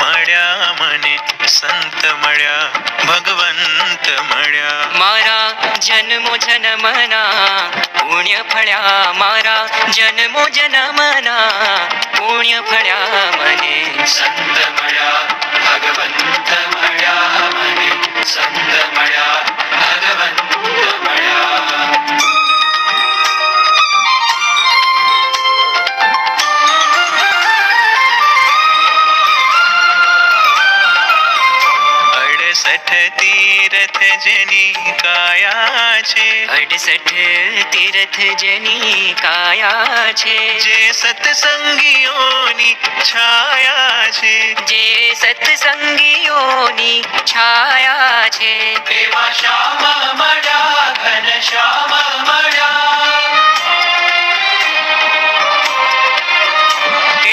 મળ્યા મને સંત મળ્યા ભગવંત મળ્યા. મારા જન્મો જન્મના પુણ્ય ફળ્યા, મારા જન્મો જન્મના પુણ્ય ફળ્યા મને સંત મળ્યા ભગવંત મળ્યા મને સંત મળ્યા ભગવંત મળ્યા. તીરથ જેની કાયા છે, 68 તીર્થ જેની કાયા છે, જે સત્સંગીઓની છાયા છે, જે સત્સંગીઓની છાયા છે. એવા શ્યામ મળ્યા ઘન શ્યામ મળ્યા,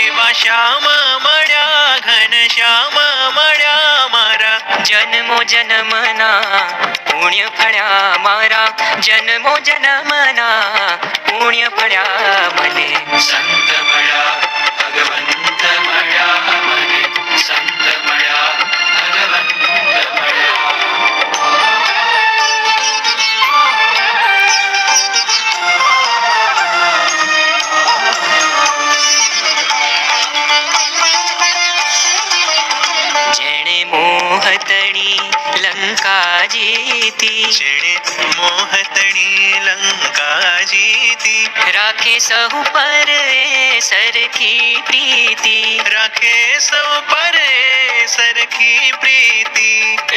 એવા શ્યામ મળ્યા ઘન શ્યામ મળ્યા. મારા જન્મો જન્મના પુણ્ય ફળ્યા, મારા જન્મો જન્મના પુણ્ય ફળ્યા મને સંત મળ્યા ભગવંત મળ્યા મને સંત મળ્યા ભગવંત મળ્યા. જેણે મોહતણી લંકા જીતી, જેણે મોહતણી લંકા જીતી, રાખે સહુ પર એ સરખી પ્રીતિ, રાખે સૌ પર સરખી પ્રીતિ.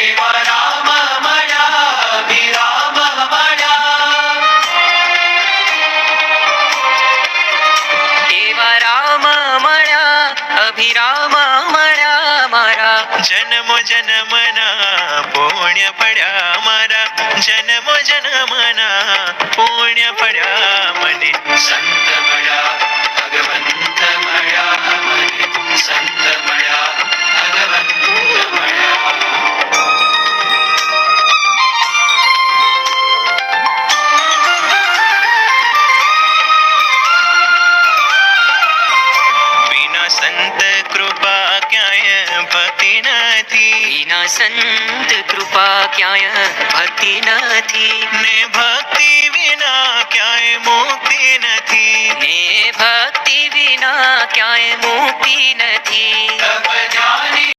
એવા રામ મળ્યા વિરામ મળ્યા, એવા રામ મળ્યા અભિરામ મળ્યા. મારા જન્મો જન્મના પુણ્ય પડ્યા, મારા જન્મો જન્મના પુણ્ય પડ્યા મને સંત મળ્યા ભગવંત મળ્યા મને સંત મળ્યા ભગવંત મળ્યા. વિના સંત કૃપા ક્યાંય ભક્તિ નથી, વિના સંત કૃપા ક્યાંય ભક્તિ નથી, ને ભક્તિ વિના ક્યાંય મુક્તિ નથી. ને ભક્તિ વિના ક્યાંય મુક્તિ નથી. તપ જ્ઞાન